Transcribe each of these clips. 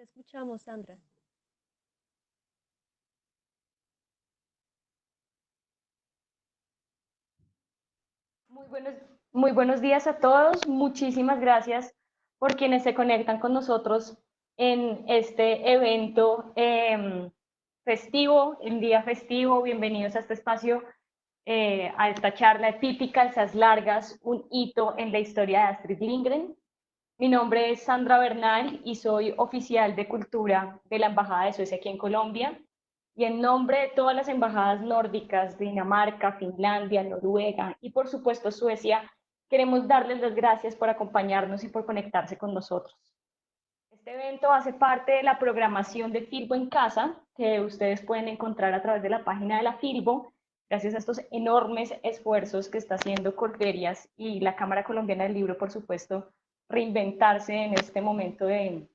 Te escuchamos, Sandra. Muy buenos, muy buenos días a todos. Muchísimas gracias por quienes se conectan con nosotros en este evento festivo, en día festivo. Bienvenidos a este espacio, a esta charla típica, esas largas, un hito en la historia de Astrid Lindgren. Mi nombre es Sandra Bernal y soy oficial de cultura de la Embajada de Suecia aquí en Colombia. Y en nombre de todas las embajadas nórdicas, Dinamarca, Finlandia, Noruega y por supuesto Suecia, queremos darles las gracias por acompañarnos y por conectarse con nosotros. Este evento hace parte de la programación de Filbo en Casa, que ustedes pueden encontrar a través de la página de la Filbo, gracias a estos enormes esfuerzos que está haciendo Corferias y la Cámara Colombiana del Libro, por supuesto, reinventarse en este momento de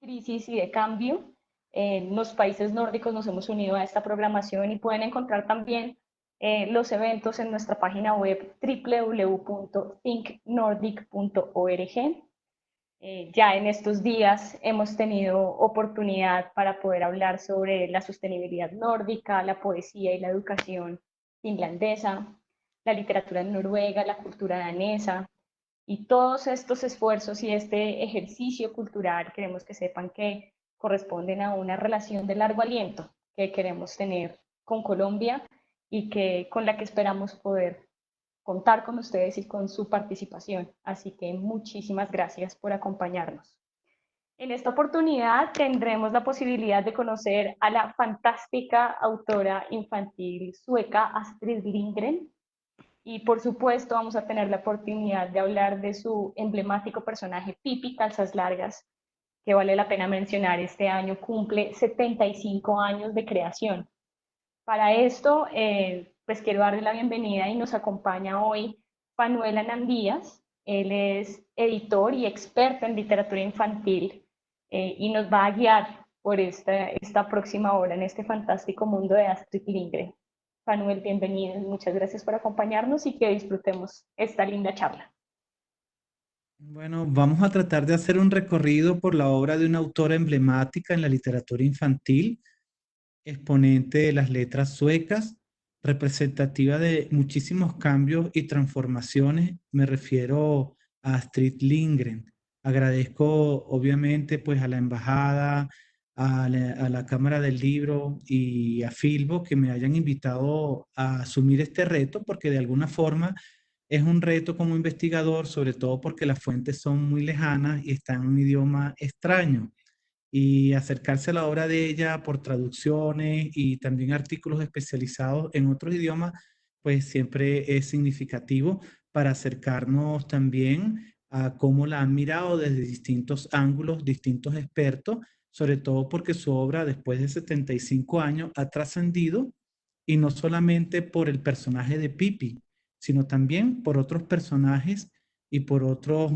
crisis y de cambio. En los países nórdicos nos hemos unido a esta programación y pueden encontrar también los eventos en nuestra página web www.thinknordic.org. Ya en estos días hemos tenido oportunidad para poder hablar sobre la sostenibilidad nórdica, la poesía y la educación finlandesa, la literatura noruega, la cultura danesa, y todos estos esfuerzos y este ejercicio cultural queremos que sepan que corresponden a una relación de largo aliento que queremos tener con Colombia y que con la que esperamos poder contar con ustedes y con su participación. Así que muchísimas gracias por acompañarnos. En esta oportunidad tendremos la posibilidad de conocer a la fantástica autora infantil sueca Astrid Lindgren, y por supuesto vamos a tener la oportunidad de hablar de su emblemático personaje Pippi Calzas Largas, que vale la pena mencionar, este año cumple 75 años de creación. Para esto, pues quiero darle la bienvenida y nos acompaña hoy Manuel Anandías. Él es editor y experto en literatura infantil, y nos va a guiar por esta próxima hora en este fantástico mundo de Astrid Lindgren. Manuel, bienvenido. Muchas gracias por acompañarnos y que disfrutemos esta linda charla. Bueno, vamos a tratar de hacer un recorrido por la obra de una autora emblemática en la literatura infantil, exponente de las letras suecas, representativa de muchísimos cambios y transformaciones. Me refiero a Astrid Lindgren. Agradezco obviamente pues a la embajada, a la Cámara del Libro y a Filbo que me hayan invitado a asumir este reto, porque de alguna forma es un reto como investigador, sobre todo porque las fuentes son muy lejanas y están en un idioma extraño, y acercarse a la obra de ella por traducciones y también artículos especializados en otros idiomas, pues siempre es significativo para acercarnos también a cómo la han mirado desde distintos ángulos, distintos expertos, sobre todo porque su obra después de 75 años ha trascendido, y no solamente por el personaje de Pippi, sino también por otros personajes y por otros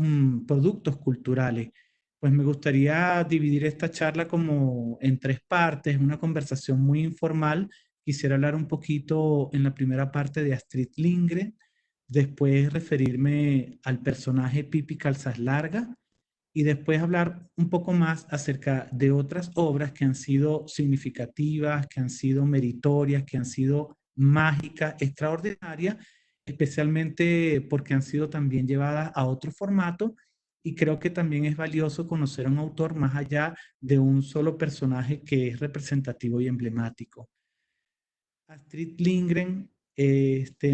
productos culturales. Pues me gustaría dividir esta charla como en tres partes, una conversación muy informal. Quisiera hablar un poquito en la primera parte de Astrid Lindgren, después referirme al personaje Pippi Calzas Largas y después hablar un poco más acerca de otras obras que han sido significativas, que han sido meritorias, que han sido mágicas, extraordinarias, especialmente porque han sido también llevadas a otro formato. Y creo que también es valioso conocer a un autor más allá de un solo personaje que es representativo y emblemático. Astrid Lindgren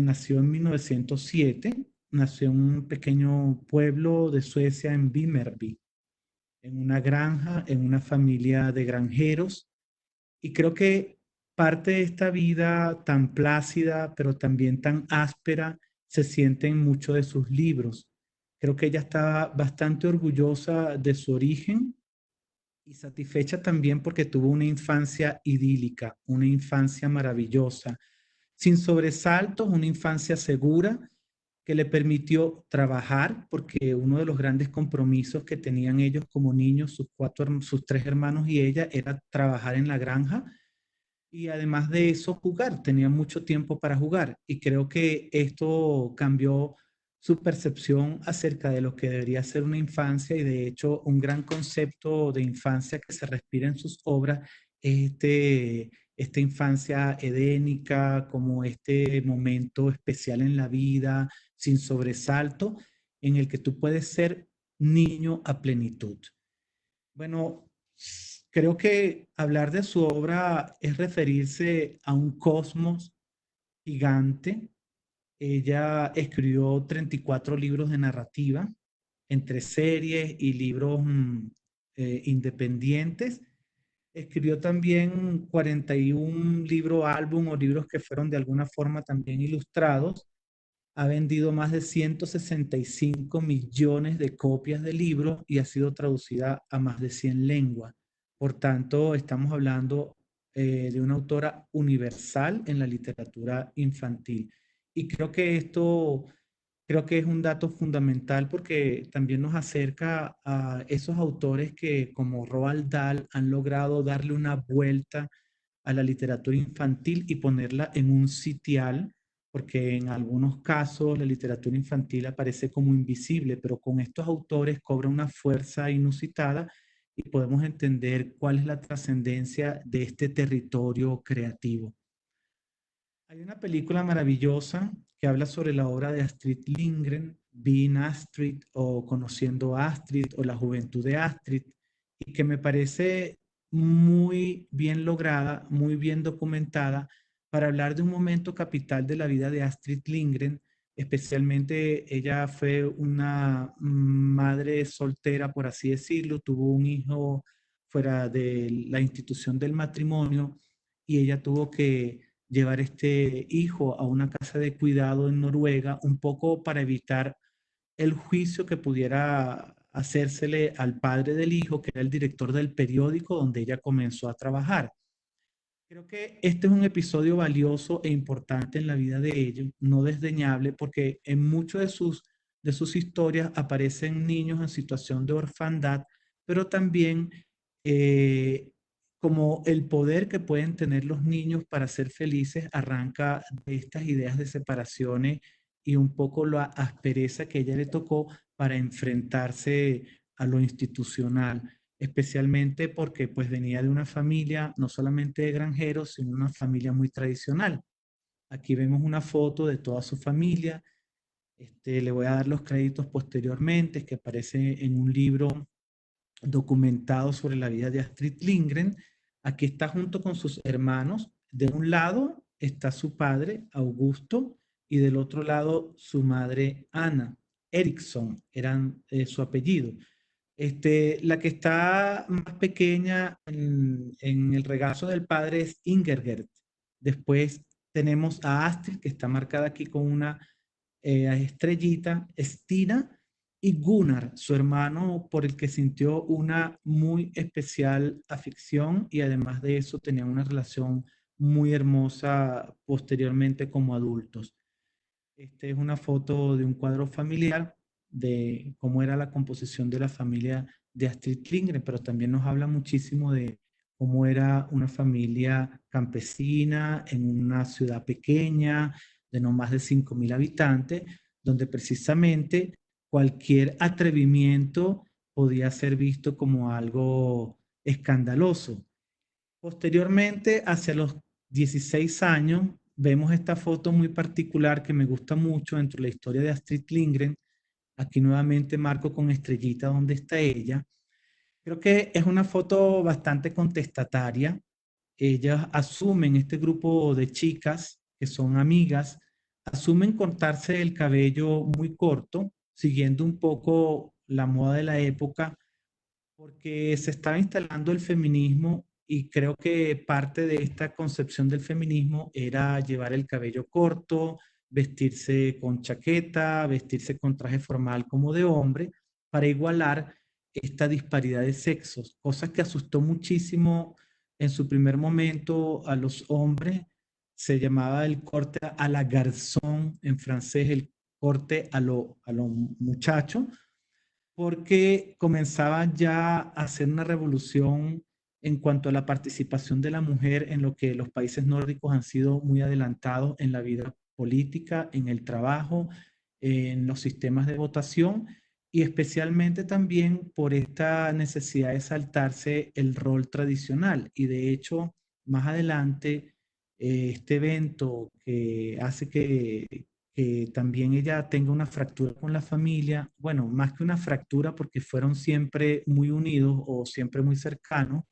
nació en 1907, nació en un pequeño pueblo de Suecia, en Vimmerby, en una granja, en una familia de granjeros. Y creo que parte de esta vida tan plácida, pero también tan áspera, se siente en muchos de sus libros. Creo que ella estaba bastante orgullosa de su origen y satisfecha también porque tuvo una infancia idílica, una infancia maravillosa, sin sobresaltos, una infancia segura que le permitió trabajar, porque uno de los grandes compromisos que tenían ellos como niños, sus tres hermanos y ella, era trabajar en la granja, y además de eso jugar, tenía mucho tiempo para jugar, y creo que esto cambió su percepción acerca de lo que debería ser una infancia y de hecho un gran concepto de infancia que se respira en sus obras es esta infancia edénica, como este momento especial en la vida, sin sobresalto, en el que tú puedes ser niño a plenitud. Bueno, creo que hablar de su obra es referirse a un cosmos gigante. Ella escribió 34 libros de narrativa, entre series y libros independientes. Escribió también 41 libros álbum o libros que fueron de alguna forma también ilustrados. Ha vendido más de 165 millones de copias de libros y ha sido traducida a más de 100 lenguas. Por tanto, estamos hablando de una autora universal en la literatura infantil. Y creo que es un dato fundamental porque también nos acerca a esos autores que, como Roald Dahl, han logrado darle una vuelta a la literatura infantil y ponerla en un sitial, porque en algunos casos la literatura infantil aparece como invisible, pero con estos autores cobra una fuerza inusitada y podemos entender cuál es la trascendencia de este territorio creativo. Hay una película maravillosa que habla sobre la obra de Astrid Lindgren, Being Astrid o Conociendo a Astrid o La Juventud de Astrid, y que me parece muy bien lograda, muy bien documentada para hablar de un momento capital de la vida de Astrid Lindgren. Especialmente ella fue una madre soltera, por así decirlo, tuvo un hijo fuera de la institución del matrimonio y ella tuvo que llevar este hijo a una casa de cuidado en Noruega, un poco para evitar el juicio que pudiera hacérsele al padre del hijo, que era el director del periódico donde ella comenzó a trabajar. Creo que este es un episodio valioso e importante en la vida de ellos, no desdeñable, porque en muchas de sus historias aparecen niños en situación de orfandad, pero también eh, como el poder que pueden tener los niños para ser felices arranca de estas ideas de separaciones y un poco la aspereza que ella le tocó para enfrentarse a lo institucional, especialmente porque pues venía de una familia no solamente de granjeros, sino una familia muy tradicional. Aquí vemos una foto de toda su familia. Le voy a dar los créditos posteriormente, que aparece en un libro documentado sobre la vida de Astrid Lindgren. Aquí está junto con sus hermanos. De un lado está su padre, Augusto, y del otro lado su madre, Ana. Eriksson eran su apellido. La que está más pequeña en el regazo del padre es Ingegerd. Después tenemos a Astrid, que está marcada aquí con una estrellita, Stina, y Gunnar, su hermano por el que sintió una muy especial afición y además de eso tenía una relación muy hermosa posteriormente como adultos. Esta es una foto de un cuadro familiar de cómo era la composición de la familia de Astrid Lindgren, pero también nos habla muchísimo de cómo era una familia campesina en una ciudad pequeña de no más de 5.000 habitantes, donde precisamente cualquier atrevimiento podía ser visto como algo escandaloso. Posteriormente, hacia los 16 años, vemos esta foto muy particular que me gusta mucho dentro de la historia de Astrid Lindgren. Aquí nuevamente marco con estrellita donde está ella. Creo que es una foto bastante contestataria. Ellas asumen, este grupo de chicas que son amigas, asumen cortarse el cabello muy corto, siguiendo un poco la moda de la época porque se estaba instalando el feminismo y creo que parte de esta concepción del feminismo era llevar el cabello corto, vestirse con chaqueta, vestirse con traje formal como de hombre, para igualar esta disparidad de sexos, cosa que asustó muchísimo en su primer momento a los hombres. Se llamaba el corte a la garçon en francés, el corte a lo muchacho porque comenzaba ya a hacer una revolución en cuanto a la participación de la mujer en lo que los países nórdicos han sido muy adelantados en la vida política, en el trabajo, en los sistemas de votación y especialmente también por esta necesidad de saltarse el rol tradicional. Y de hecho, más adelante, este evento que hace que también ella tenga una fractura con la familia, bueno, más que una fractura porque fueron siempre muy unidos o siempre muy cercanos.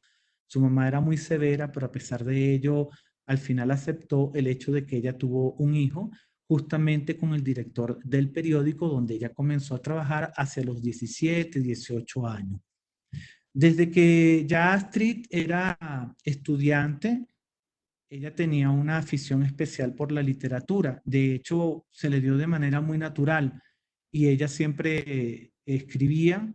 Su mamá era muy severa, pero a pesar de ello, al final aceptó el hecho de que ella tuvo un hijo justamente con el director del periódico donde ella comenzó a trabajar hacia los 17, 18 años. Desde que ya Astrid era estudiante, ella tenía una afición especial por la literatura. De hecho, se le dio de manera muy natural y ella siempre escribía,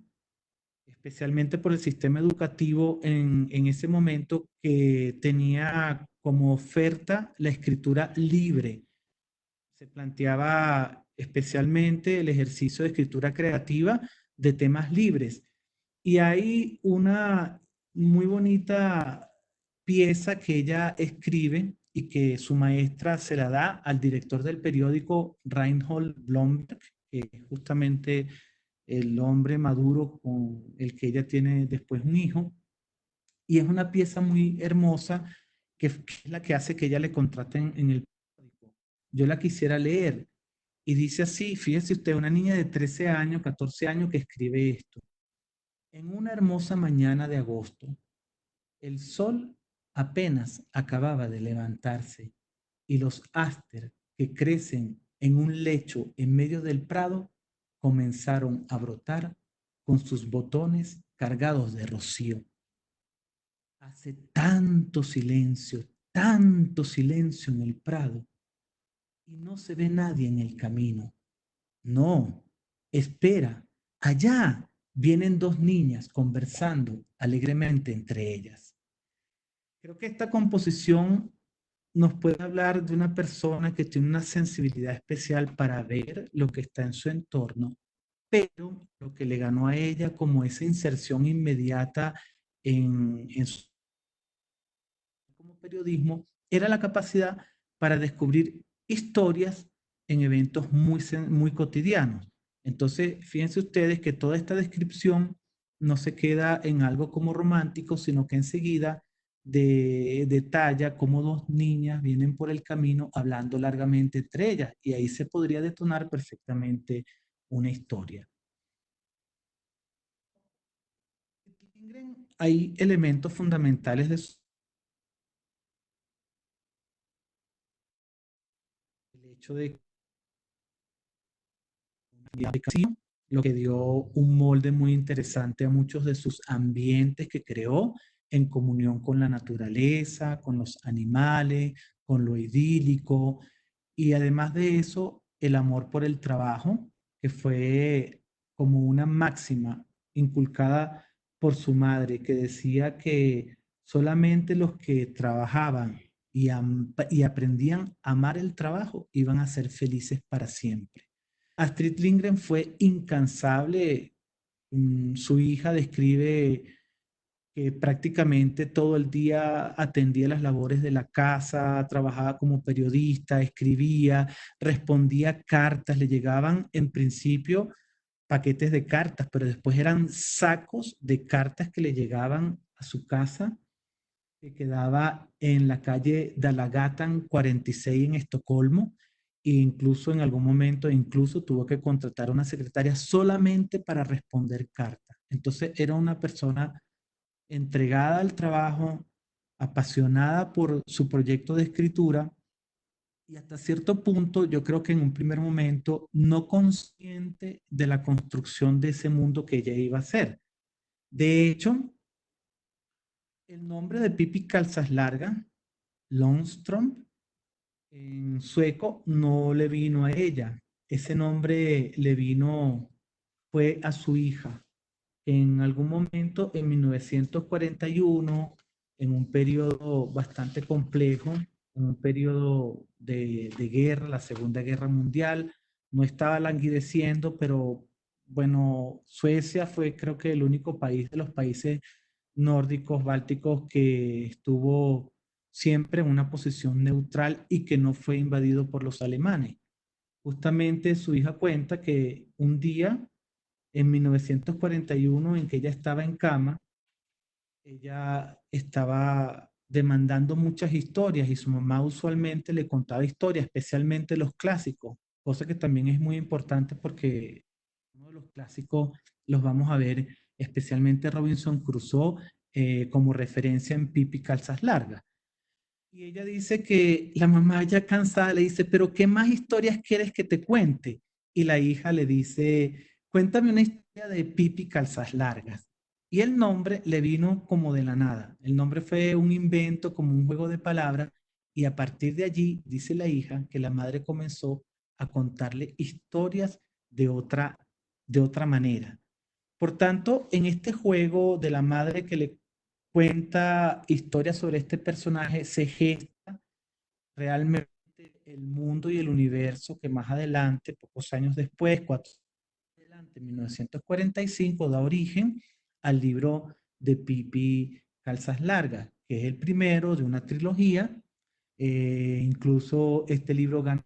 especialmente por el sistema educativo en ese momento que tenía como oferta la escritura libre. Se planteaba especialmente el ejercicio de escritura creativa de temas libres. Y hay una muy bonita pieza que ella escribe y que su maestra se la da al director del periódico, Reinhold Blomberg, que es justamente el hombre maduro con el que ella tiene después un hijo. Y es una pieza muy hermosa que es la que hace que ella le contraten en el periódico. Yo la quisiera leer. Y dice así, fíjese usted, una niña de 13 años, 14 años que escribe esto. En una hermosa mañana de agosto, el sol apenas acababa de levantarse y los áster que crecen en un lecho en medio del prado comenzaron a brotar con sus botones cargados de rocío. Hace tanto silencio en el prado y no se ve nadie en el camino. No, espera, allá vienen dos niñas conversando alegremente entre ellas. Creo que esta composición nos puede hablar de una persona que tiene una sensibilidad especial para ver lo que está en su entorno, pero lo que le ganó a ella como esa inserción inmediata en su como periodismo era la capacidad para descubrir historias en eventos muy cotidianos. Entonces, fíjense ustedes que toda esta descripción no se queda en algo como romántico, sino que enseguida detalla cómo dos niñas vienen por el camino hablando largamente entre ellas y ahí se podría detonar perfectamente una historia. Hay elementos fundamentales de el hecho de lo que dio un molde muy interesante a muchos de sus ambientes que creó en comunión con la naturaleza, con los animales, con lo idílico y además de eso, el amor por el trabajo, que fue como una máxima inculcada por su madre, que decía que solamente los que trabajaban y aprendían a amar el trabajo iban a ser felices para siempre. Astrid Lindgren fue incansable. Su hija describe que prácticamente todo el día atendía las labores de la casa, trabajaba como periodista, escribía, respondía cartas, le llegaban en principio paquetes de cartas, pero después eran sacos de cartas que le llegaban a su casa, que quedaba en la calle Dalagatan 46 en Estocolmo, e incluso en algún momento incluso tuvo que contratar a una secretaria solamente para responder cartas. Entonces era una persona entregada al trabajo, apasionada por su proyecto de escritura y hasta cierto punto yo creo que en un primer momento no consciente de la construcción de ese mundo que ella iba a hacer. De hecho, el nombre de Pippi Calzas Larga, Longström, en sueco no le vino a ella. Ese nombre le vino, fue a su hija. En algún momento, en 1941, en un periodo bastante complejo, en un periodo de guerra, la Segunda Guerra Mundial, no estaba languideciendo, pero bueno, Suecia fue creo que el único país de los países nórdicos, bálticos, que estuvo siempre en una posición neutral y que no fue invadido por los alemanes. Justamente su hija cuenta que un día, en 1941, en que ella estaba en cama, ella estaba demandando muchas historias y su mamá usualmente le contaba historias, especialmente los clásicos, cosa que también es muy importante porque uno de los clásicos los vamos a ver, especialmente Robinson Crusoe, como referencia en Pipi Calzas Largas. Y ella dice que la mamá ya cansada le dice, pero ¿qué más historias quieres que te cuente? Y la hija le dice, cuéntame una historia de Pipi Calzas Largas. Y el nombre le vino como de la nada. El nombre fue un invento, como un juego de palabras. Y a partir de allí, dice la hija, que la madre comenzó a contarle historias de otra manera. Por tanto, en este juego de la madre que le cuenta historias sobre este personaje, se gesta realmente el mundo y el universo que más adelante, pocos años después, 4 años adelante, en 1945, da origen al libro de Pipi Calzas Largas, que es el primero de una trilogía. Incluso este libro ganó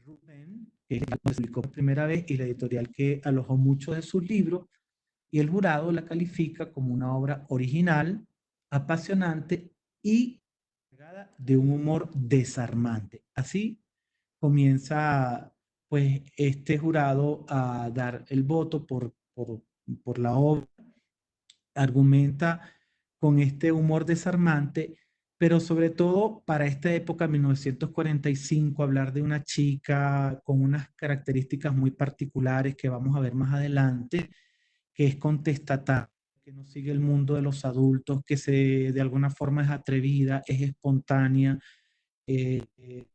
Rubén, que lo publicó por primera vez, y la editorial que alojó muchos de sus libros, y el jurado la califica como una obra original, apasionante y cargada de un humor desarmante. Así comienza pues este jurado a dar el voto por la obra, argumenta con este humor desarmante, pero sobre todo para esta época, 1945, hablar de una chica con unas características muy particulares que vamos a ver más adelante, que es contestataria, que no sigue el mundo de los adultos, que de alguna forma es atrevida, es espontánea. eh, eh,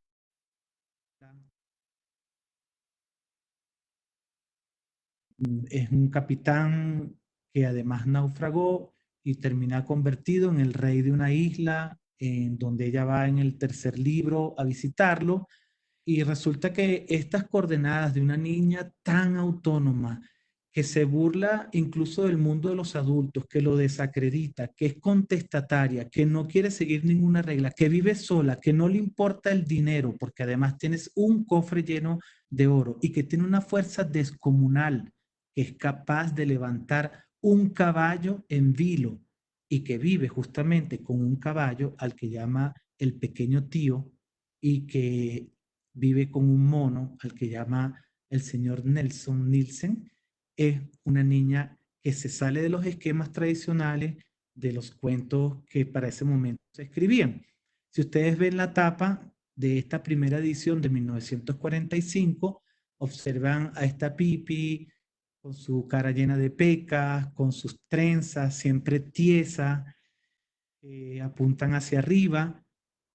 es un capitán que además naufragó y termina convertido en el rey de una isla, en donde ella va en el tercer libro a visitarlo. Y resulta que estas coordenadas de una niña tan autónoma, que se burla incluso del mundo de los adultos, que lo desacredita, que es contestataria, que no quiere seguir ninguna regla, que vive sola, que no le importa el dinero, porque además tienes un cofre lleno de oro y que tiene una fuerza descomunal, que es capaz de levantar un caballo en vilo y que vive justamente con un caballo al que llama el pequeño tío y que vive con un mono al que llama el señor Nelson Nielsen. Es una niña que se sale de los esquemas tradicionales de los cuentos que para ese momento se escribían. Si ustedes ven la tapa de esta primera edición de 1945, observan a esta Pipi con su cara llena de pecas, con sus trenzas siempre tiesas, apuntan hacia arriba,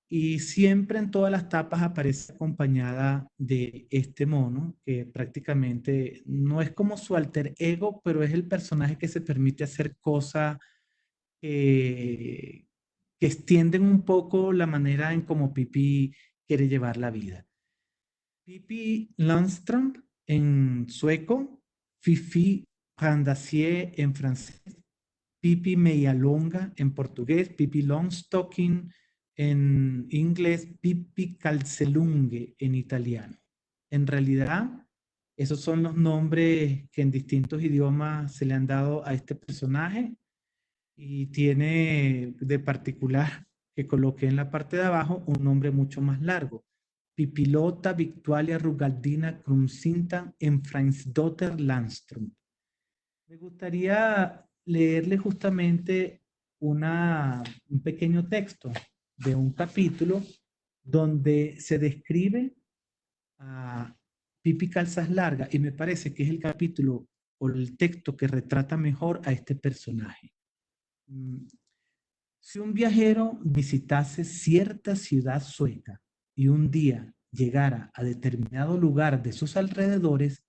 y siempre en todas las tapas aparece acompañada de este mono, que prácticamente no es como su alter ego, pero es el personaje que se permite hacer cosas que, que extienden un poco la manera en cómo Pippi quiere llevar la vida. Pippi Longstrump en sueco, Fifi Randasier en francés, Pipi Meialonga en portugués, Pipi Longstocking en inglés, Pipi Calzelunge en italiano. En realidad, esos son los nombres que en distintos idiomas se le han dado a este personaje, y tiene de particular que coloqué en la parte de abajo un nombre mucho más largo. Pipilota Victualia Rugaldina Crumsinta en Fransdotter Landstrom. Me gustaría leerle justamente un pequeño texto de un capítulo donde se describe a Pipi Calzas Largas, y me parece que es el capítulo o el texto que retrata mejor a este personaje. Mm, Si un viajero visitase cierta ciudad sueca y un día llegara a determinado lugar de sus alrededores,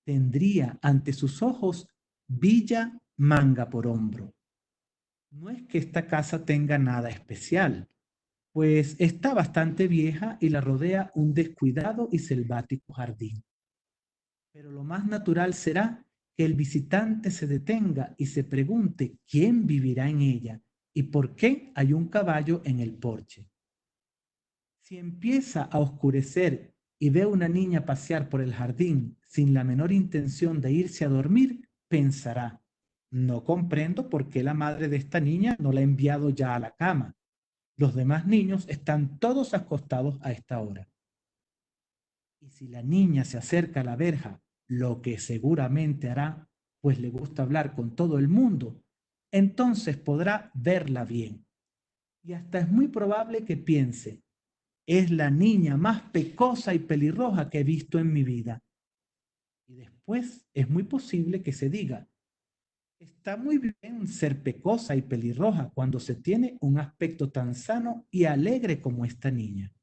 tendría ante sus ojos Villa Manga por hombro. No es que esta casa tenga nada especial, pues está bastante vieja y la rodea un descuidado y selvático jardín. Pero lo más natural será que el visitante se detenga y se pregunte quién vivirá en ella ¿Y por qué hay un caballo en el porche? Si empieza a oscurecer y ve a una niña pasear por el jardín sin la menor intención de irse a dormir, pensará, no comprendo por qué la madre de esta niña no la ha enviado ya a la cama. Los demás niños están todos acostados a esta hora. Y si la niña se acerca a la verja, lo que seguramente hará, pues le gusta hablar con todo el mundo, entonces podrá verla bien. Y hasta es muy probable que piense, es la niña más pecosa y pelirroja que he visto en mi vida. Y después es muy posible que se diga, está muy bien ser pecosa y pelirroja cuando se tiene un aspecto tan sano y alegre como esta niña.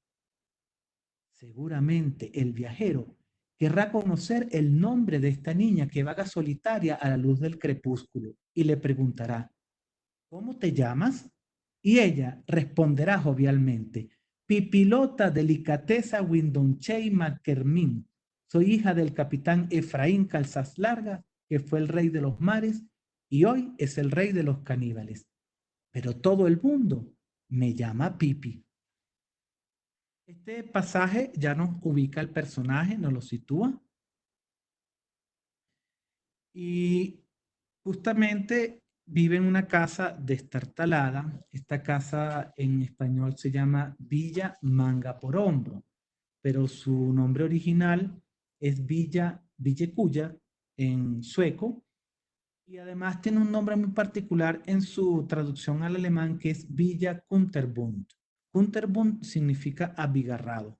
Seguramente el viajero querrá conocer el nombre de esta niña que vaga solitaria a la luz del crepúsculo y le preguntará, ¿cómo te llamas? Y ella responderá jovialmente, Pipilota Delicateza Windonchey McKermin. Soy hija del capitán Efraín Calzas Largas, que fue el rey de los mares y hoy es el rey de los caníbales. Pero todo el mundo me llama Pipi. Este pasaje ya nos ubica el personaje, nos lo sitúa y justamente vive en una casa destartalada. Esta casa en español se llama Villa Manga por Hombro, pero su nombre original es Villa Villekulla en sueco y además tiene un nombre muy particular en su traducción al alemán que es Villa Kunterbund. Kunterbund significa abigarrado.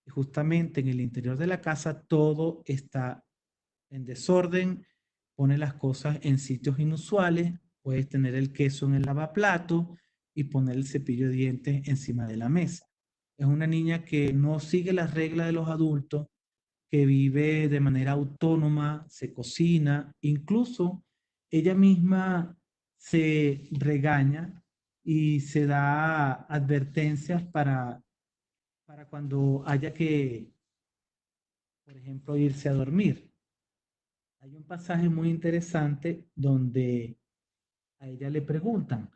Y justamente en el interior de la casa todo está en desorden, pone las cosas en sitios inusuales, puedes tener el queso en el lavaplato y poner el cepillo de dientes encima de la mesa. Es una niña que no sigue las reglas de los adultos, que vive de manera autónoma, se cocina, incluso ella misma se regaña y se da advertencias para cuando haya que, por ejemplo, irse a dormir. Hay un pasaje muy interesante donde a ella le preguntan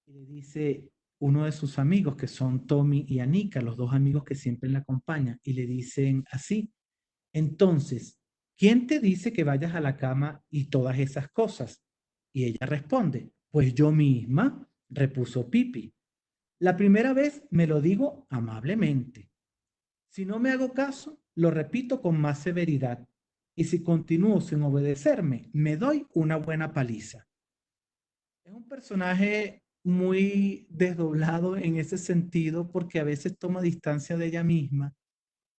y le dice uno de sus amigos, que son Tommy y Anika, los dos amigos que siempre la acompañan, y le dicen así, entonces, ¿quién te dice que vayas a la cama y todas esas cosas? Y ella responde, pues yo misma, repuso Pipi. La primera vez me lo digo amablemente. Si no me hago caso, lo repito con más severidad. Y si continúo sin obedecerme, me doy una buena paliza. Es un personaje muy desdoblado en ese sentido porque a veces toma distancia de ella misma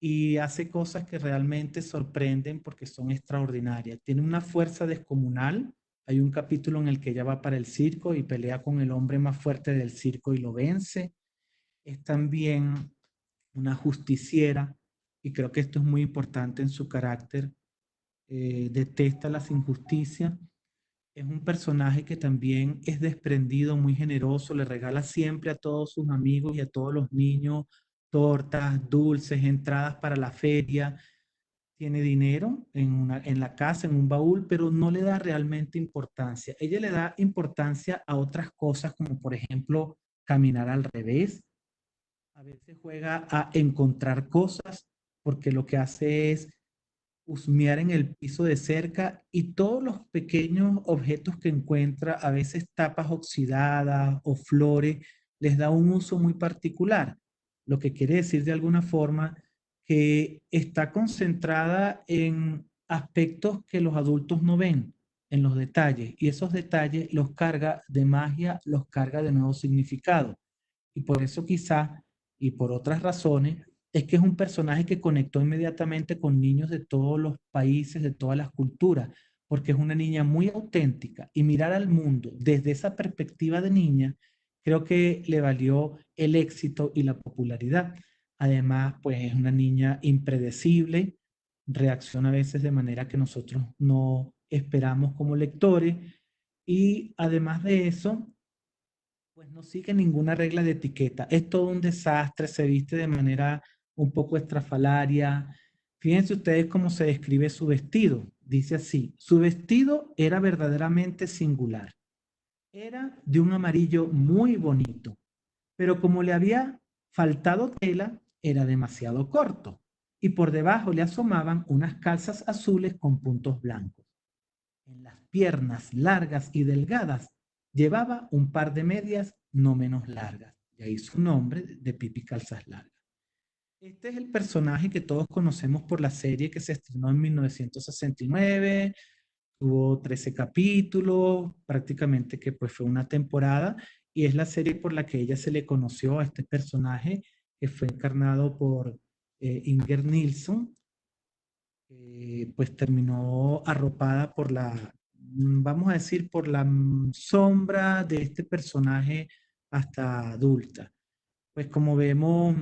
y hace cosas que realmente sorprenden porque son extraordinarias. Tiene una fuerza descomunal. Hay un capítulo en el que ella va para el circo y pelea con el hombre más fuerte del circo y lo vence. Es también una justiciera y creo que esto es muy importante en su carácter. Detesta las injusticias. Es un personaje que también es desprendido, muy generoso, le regala siempre a todos sus amigos y a todos los niños tortas, dulces, entradas para la feria. Tiene dinero en la casa, en un baúl, pero no le da realmente importancia. Ella le da importancia a otras cosas, como por ejemplo caminar al revés. A veces juega a encontrar cosas porque lo que hace es husmear en el piso de cerca y todos los pequeños objetos que encuentra, a veces tapas oxidadas o flores, les da un uso muy particular. Lo que quiere decir de alguna forma que está concentrada en aspectos que los adultos no ven, en los detalles, y esos detalles los carga de magia, los carga de nuevo significado. Y por eso quizá, y por otras razones, es que es un personaje que conectó inmediatamente con niños de todos los países, de todas las culturas, porque es una niña muy auténtica y mirar al mundo desde esa perspectiva de niña, creo que le valió el éxito y la popularidad. Además, pues es una niña impredecible, reacciona a veces de manera que nosotros no esperamos como lectores y además de eso, pues no sigue ninguna regla de etiqueta. Es todo un desastre, se viste de manera un poco estrafalaria. Fíjense ustedes cómo se describe su vestido. Dice así, su vestido era verdaderamente singular. Era de un amarillo muy bonito, pero como le había faltado tela, era demasiado corto y por debajo le asomaban unas calzas azules con puntos blancos. En las piernas largas y delgadas llevaba un par de medias no menos largas. Y ahí su nombre de Pipi Calzas Largas. Este es el personaje que todos conocemos por la serie que se estrenó en 1969. Tuvo 13 capítulos, prácticamente que pues fue una temporada, y es la serie por la que ella se le conoció a este personaje que fue encarnado por Inger Nilsson, pues terminó arropada por vamos a decir, por la sombra de este personaje hasta adulta. Pues como vemos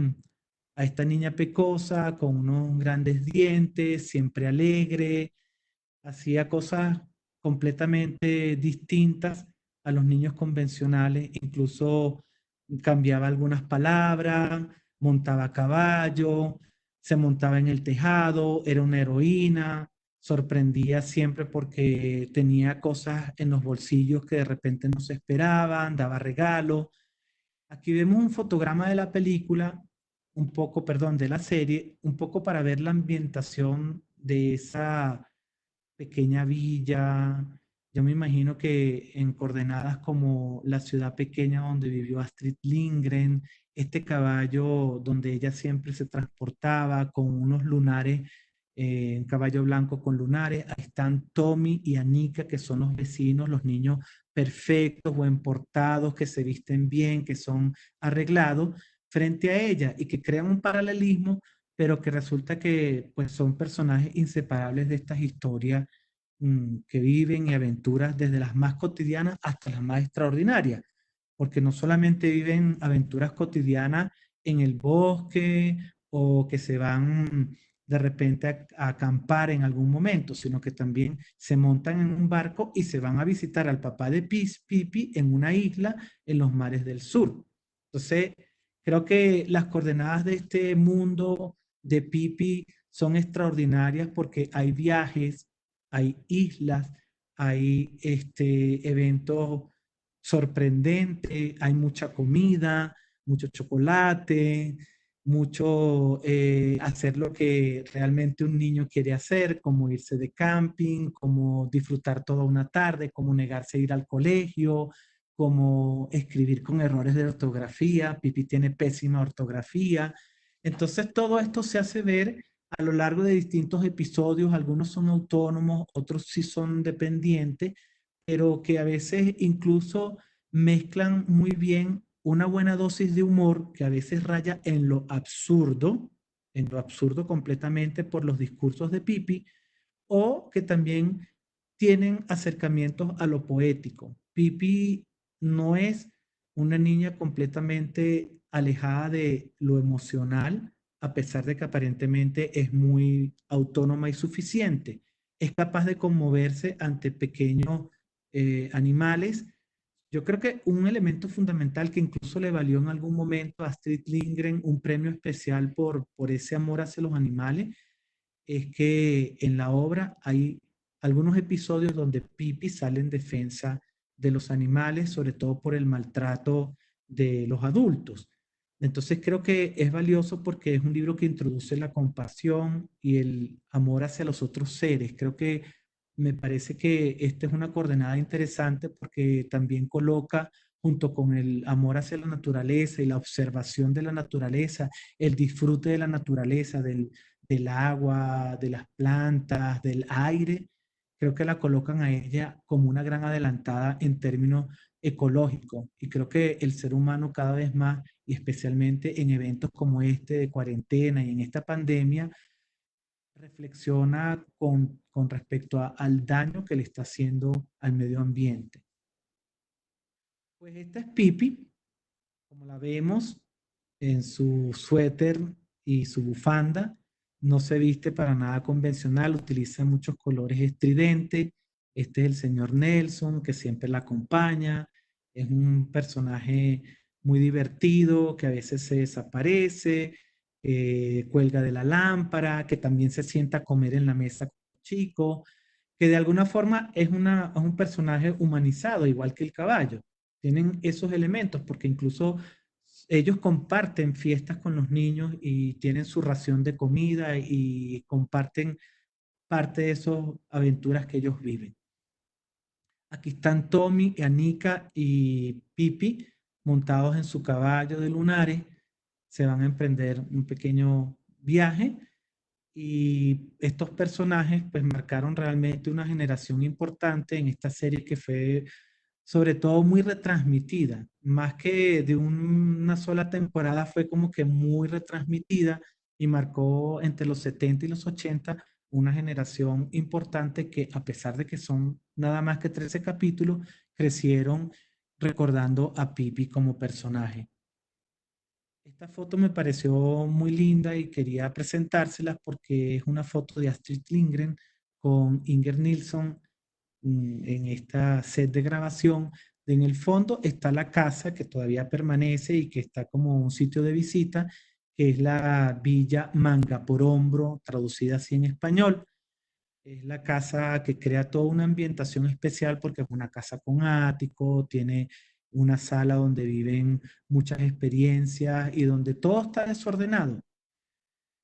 a esta niña pecosa con unos grandes dientes, siempre alegre, hacía cosas completamente distintas a los niños convencionales, incluso cambiaba algunas palabras, montaba a caballo, se montaba en el tejado, era una heroína, sorprendía siempre porque tenía cosas en los bolsillos que de repente no se esperaban, daba regalos. Aquí vemos un fotograma de la película, un poco, perdón, de la serie, un poco para ver la ambientación de esa pequeña villa. Yo me imagino que en coordenadas como la ciudad pequeña donde vivió Astrid Lindgren, este caballo donde ella siempre se transportaba con unos lunares, un caballo blanco con lunares. Ahí están Tommy y Anika, que son los vecinos, los niños perfectos, buen portados, que se visten bien, que son arreglados frente a ella y que crean un paralelismo, pero que resulta que pues son personajes inseparables de estas historias que viven y aventuras desde las más cotidianas hasta las más extraordinarias, porque no solamente viven aventuras cotidianas en el bosque o que se van de repente a acampar en algún momento, sino que también se montan en un barco y se van a visitar al papá de Pipi en una isla en los mares del sur. Entonces, creo que las coordenadas de este mundo de Pipi son extraordinarias porque hay viajes, hay islas, hay eventos sorprendentes, hay mucha comida, mucho chocolate, mucho hacer lo que realmente un niño quiere hacer, como irse de camping, como disfrutar toda una tarde, como negarse a ir al colegio, como escribir con errores de ortografía. Pipi tiene pésima ortografía. Entonces todo esto se hace ver a lo largo de distintos episodios. Algunos son autónomos, otros sí son dependientes, pero que a veces incluso mezclan muy bien una buena dosis de humor que a veces raya en lo absurdo completamente por los discursos de Pipi, o que también tienen acercamientos a lo poético. Pipi no es una niña completamente alejada de lo emocional, a pesar de que aparentemente es muy autónoma y suficiente. Es capaz de conmoverse ante pequeños animales. Yo creo que un elemento fundamental que incluso le valió en algún momento a Astrid Lindgren un premio especial por ese amor hacia los animales es que en la obra hay algunos episodios donde Pipi sale en defensa de los animales, sobre todo por el maltrato de los adultos. Entonces creo que es valioso porque es un libro que introduce la compasión y el amor hacia los otros seres. Creo que me parece que esta es una coordenada interesante porque también coloca junto con el amor hacia la naturaleza y la observación de la naturaleza, el disfrute de la naturaleza, del agua, de las plantas, del aire, creo que la colocan a ella como una gran adelantada en términos ecológicos. Y creo que el ser humano cada vez más, y especialmente en eventos como este de cuarentena y en esta pandemia, reflexiona con respecto al daño que le está haciendo al medio ambiente. Pues esta es Pipi, como la vemos en su suéter y su bufanda. No se viste para nada convencional, utiliza muchos colores estridentes. Este es el señor Nelson, que siempre la acompaña. Es un personaje muy divertido, que a veces se desaparece, cuelga de la lámpara, que también se sienta a comer en la mesa con los chicos. que de alguna forma es un personaje humanizado, igual que el caballo. Tienen esos elementos porque incluso ellos comparten fiestas con los niños y tienen su ración de comida y comparten parte de esas aventuras que ellos viven. Aquí están Tommy, Anika y Pipi montados en su caballo de lunares. Se van a emprender un pequeño viaje y estos personajes pues marcaron realmente una generación importante en esta serie que fue sobre todo muy retransmitida, más que de una sola temporada, fue como que muy retransmitida y marcó entre los 70 y los 80 una generación importante que a pesar de que son nada más que 13 capítulos, crecieron recordando a Pipi como personaje. Esta foto me pareció muy linda y quería presentárselas porque es una foto de Astrid Lindgren con Inger Nilsson en esta set de grabación. En el fondo está la casa que todavía permanece y que está como un sitio de visita, que es la Villa Manga por Hombro, traducida así en español. Es la casa que crea toda una ambientación especial porque es una casa con ático, tiene una sala donde viven muchas experiencias y donde todo está desordenado.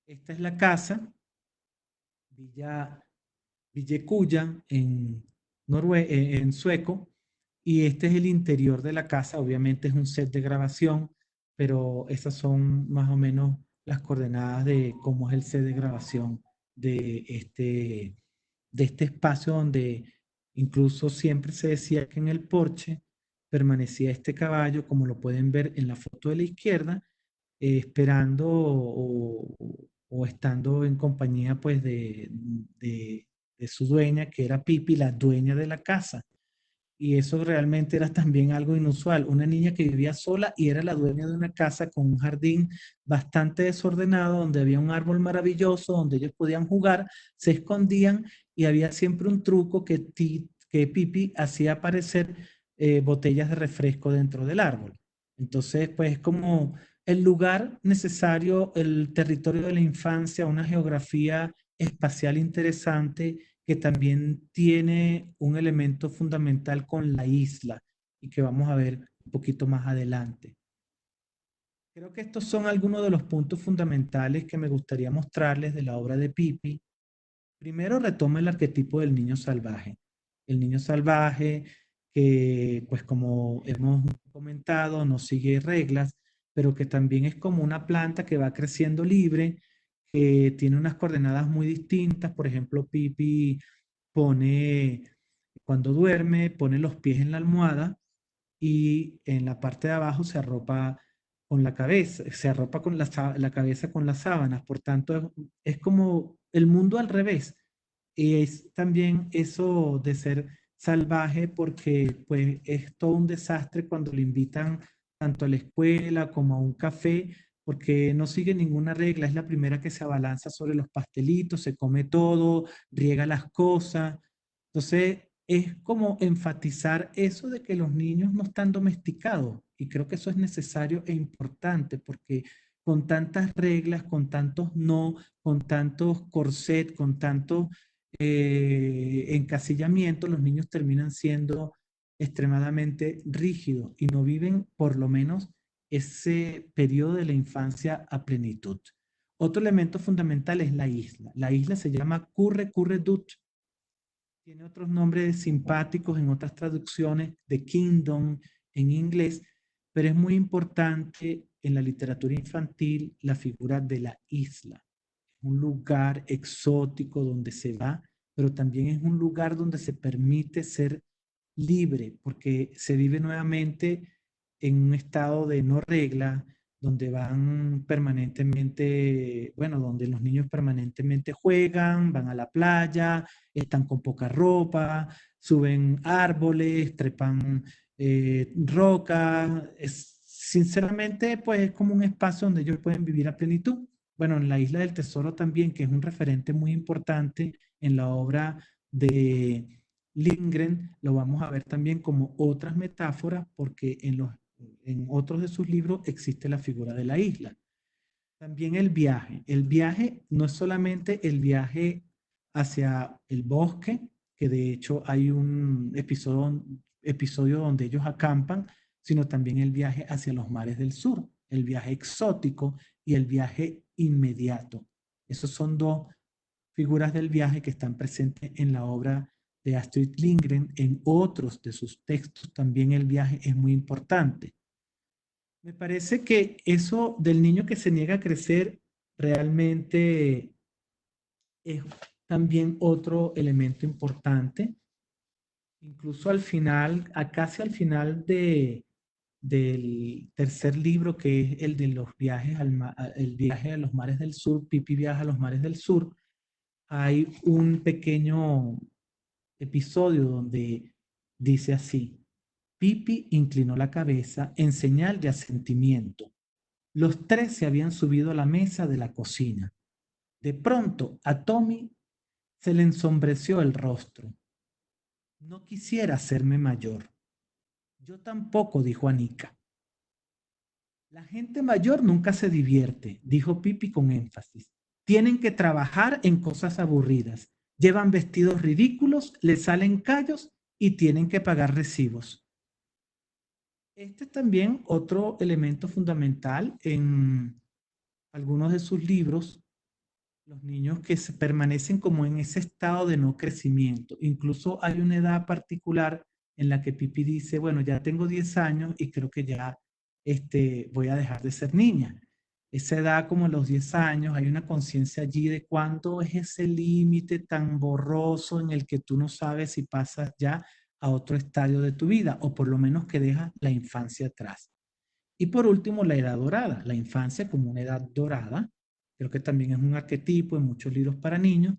Esta es la casa, Villa Villekulla en sueco, y este es el interior de la casa. Obviamente es un set de grabación, pero esas son más o menos las coordenadas de cómo es el set de grabación de este espacio donde incluso siempre se decía que en el porche permanecía este caballo, como lo pueden ver en la foto de la izquierda, esperando o estando en compañía pues de su dueña, que era Pipi, la dueña de la casa. Y eso realmente era también algo inusual. Una niña que vivía sola y era la dueña de una casa con un jardín bastante desordenado, donde había un árbol maravilloso, donde ellos podían jugar, se escondían y había siempre un truco que Pipi hacía aparecer botellas de refresco dentro del árbol. Entonces, pues como el lugar necesario, el territorio de la infancia, una geografía espacial interesante que también tiene un elemento fundamental con la isla y que vamos a ver un poquito más adelante. Creo que estos son algunos de los puntos fundamentales que me gustaría mostrarles de la obra de Pipi. Primero retoma el arquetipo del niño salvaje. El niño salvaje que, pues como hemos comentado, no sigue reglas, pero que también es como una planta que va creciendo libre, que tiene unas coordenadas muy distintas. Por ejemplo, Pipi pone, cuando duerme, pone los pies en la almohada y en la parte de abajo se arropa con la cabeza, se arropa con la cabeza con las sábanas. Por tanto, es como el mundo al revés. Y es también eso de ser salvaje porque pues es todo un desastre cuando le invitan tanto a la escuela como a un café porque no sigue ninguna regla, es la primera que se abalanza sobre los pastelitos, se come todo, riega las cosas. Entonces, es como enfatizar eso de que los niños no están domesticados y creo que eso es necesario e importante porque con tantas reglas, con tantos no, con tantos corset, con tantos encasillamientos, los niños terminan siendo extremadamente rígidos y no viven por lo menos ese periodo de la infancia a plenitud. Otro elemento fundamental es la isla. La isla se llama Curre Curre Dut. Tiene otros nombres simpáticos en otras traducciones, de Kingdom en inglés, pero es muy importante en la literatura infantil la figura de la isla. Un lugar exótico donde se va, pero también es un lugar donde se permite ser libre, porque se vive nuevamente en un estado de no regla, donde van permanentemente, bueno, donde los niños permanentemente juegan, van a la playa, están con poca ropa, suben árboles, trepan rocas. Sinceramente, pues es como un espacio donde ellos pueden vivir a plenitud. Bueno, en la Isla del Tesoro también, que es un referente muy importante en la obra de Lindgren, lo vamos a ver también como otras metáforas, porque en otros de sus libros existe la figura de la isla. También el viaje. El viaje no es solamente el viaje hacia el bosque, que de hecho hay un episodio donde ellos acampan, sino también el viaje hacia los mares del sur, el viaje exótico y el viaje inmediato. Esos son dos figuras del viaje que están presentes en la obra de Astrid Lindgren. En otros de sus textos también el viaje es muy importante. Me parece que eso del niño que se niega a crecer realmente es también otro elemento importante. Incluso al final, casi al final del tercer libro, que es el de los viajes, el viaje a los mares del sur, Pipi viaja a los mares del sur, hay un pequeño episodio donde dice así: Pipi inclinó la cabeza en señal de asentimiento. Los tres se habían subido a la mesa de la cocina. De pronto a Tommy se le ensombreció el rostro. No quisiera hacerme mayor. Yo tampoco, dijo Anika. La gente mayor nunca se divierte, dijo Pipi con énfasis. Tienen que trabajar en cosas aburridas. Llevan vestidos ridículos, les salen callos y tienen que pagar recibos. Este es también otro elemento fundamental en algunos de sus libros. Los niños que se permanecen como en ese estado de no crecimiento. Incluso hay una edad particular en la que Pipi dice, bueno, ya tengo 10 años y creo que ya voy a dejar de ser niña. Esa edad, como los 10 años, hay una conciencia allí de cuándo es ese límite tan borroso en el que tú no sabes si pasas ya a otro estadio de tu vida o por lo menos que dejas la infancia atrás. Y por último, la edad dorada, la infancia como una edad dorada. Creo que también es un arquetipo en muchos libros para niños,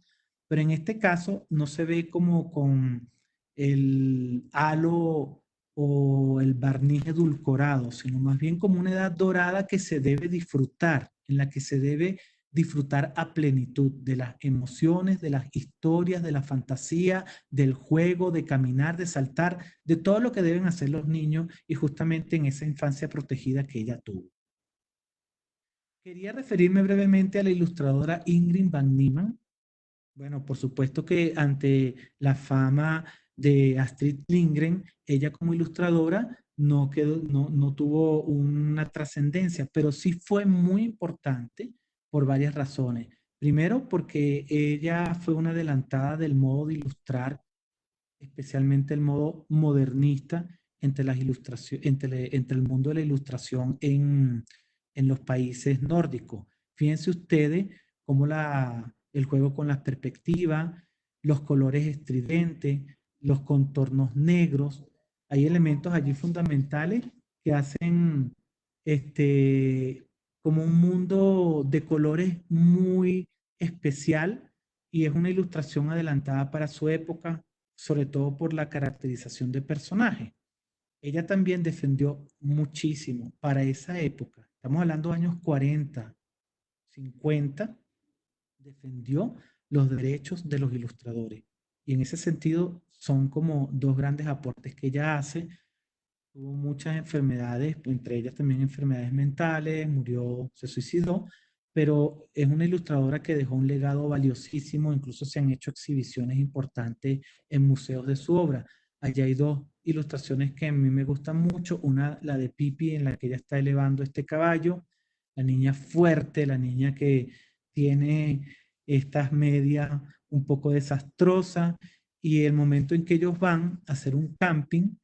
pero en este caso no se ve como con el halo o el barniz edulcorado, sino más bien como una edad dorada que se debe disfrutar, en la que se debe disfrutar a plenitud de las emociones, de las historias, de la fantasía, del juego, de caminar, de saltar, de todo lo que deben hacer los niños y justamente en esa infancia protegida que ella tuvo. Quería referirme brevemente a la ilustradora Ingrid Van Niemann. Bueno, por supuesto que ante la fama de Astrid Lindgren, ella como ilustradora no tuvo una trascendencia, pero sí fue muy importante por varias razones. Primero, porque ella fue una adelantada del modo de ilustrar, especialmente el modo modernista entre las ilustraciones, entre el mundo de la ilustración en los países nórdicos. Fíjense ustedes cómo el juego con las perspectivas, los colores estridentes, los contornos negros, hay elementos allí fundamentales que hacen este, como un mundo de colores muy especial y es una ilustración adelantada para su época, sobre todo por la caracterización de personajes. Ella también defendió muchísimo para esa época, estamos hablando de años 40, 50, defendió los derechos de los ilustradores. Y en ese sentido son como dos grandes aportes que ella hace. Tuvo muchas enfermedades, entre ellas también enfermedades mentales, murió, se suicidó, pero es una ilustradora que dejó un legado valiosísimo, incluso se han hecho exhibiciones importantes en museos de su obra. Allá hay dos ilustraciones que a mí me gustan mucho, una la de Pipi en la que ella está elevando este caballo, la niña fuerte, la niña que tiene estas medias un poco desastrosas y el momento en que ellos van a hacer un camping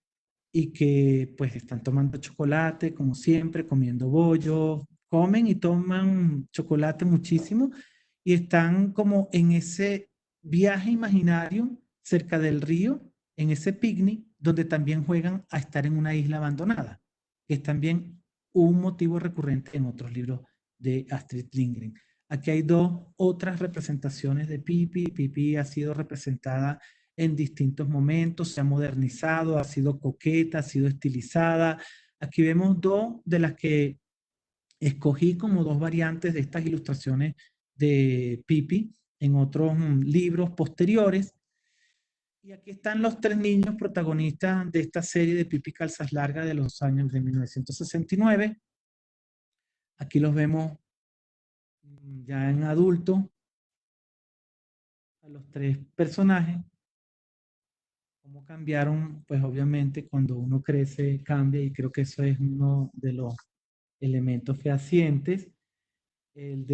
y que pues están tomando chocolate, como siempre, comiendo bollo, comen y toman chocolate muchísimo y están como en ese viaje imaginario cerca del río, en ese picnic, donde también juegan a estar en una isla abandonada, que es también un motivo recurrente en otros libros de Astrid Lindgren. Aquí hay dos otras representaciones de Pipi. Pipi ha sido representada en distintos momentos, se ha modernizado, ha sido coqueta, ha sido estilizada. Aquí vemos dos de las que escogí como dos variantes de estas ilustraciones de Pipi en otros libros posteriores. Y aquí están los tres niños protagonistas de esta serie de Pipi Calzas Largas de los años de 1969. Aquí los vemos ya en adulto, a los tres personajes. cómo cambiaron, pues obviamente cuando uno crece cambia y creo que eso es uno de los elementos fehacientes. El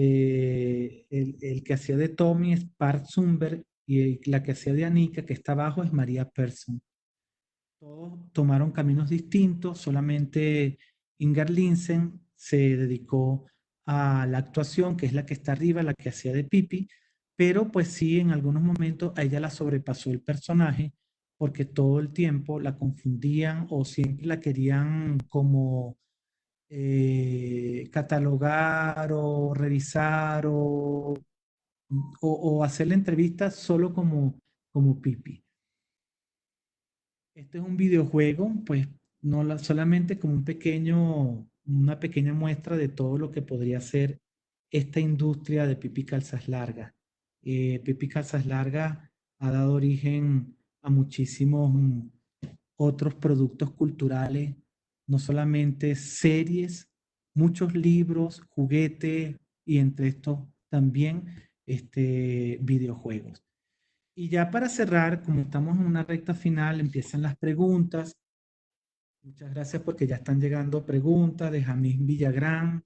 que hacía de Tommy es Park Sumber y la que hacía de Anika, que está abajo, es María Persson. Todos tomaron caminos distintos, solamente Inger Linsen se dedicó a la actuación, que es la que está arriba, la que hacía de Pipi, pero pues sí, en algunos momentos a ella la sobrepasó el personaje porque todo el tiempo la confundían o siempre la querían como catalogar o revisar o hacer la entrevista solo como Pipi. Este es un videojuego, pues no solamente como una pequeña muestra de todo lo que podría ser esta industria de Pipi Calzas Largas. Pipi Calzas Largas ha dado origen a muchísimos otros productos culturales, no solamente series, muchos libros, juguetes y entre estos también videojuegos. Y ya para cerrar, como estamos en una recta final, empiezan las preguntas. Muchas gracias porque ya están llegando preguntas de Jamín Villagrán,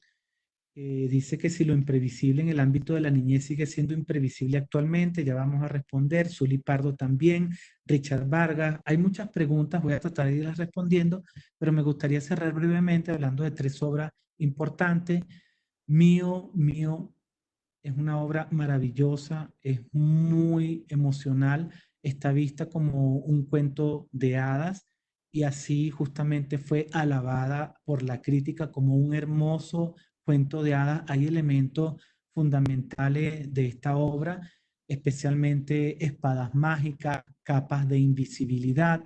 que dice que si lo imprevisible en el ámbito de la niñez sigue siendo imprevisible actualmente, ya vamos a responder. Zuli Pardo también, Richard Vargas. Hay muchas preguntas, voy a tratar de irlas respondiendo, pero me gustaría cerrar brevemente hablando de tres obras importantes. Mío, es una obra maravillosa, es muy emocional, está vista como un cuento de hadas y así justamente fue alabada por la crítica como un hermoso cuento de hadas. Hay elementos fundamentales de esta obra, especialmente espadas mágicas, capas de invisibilidad,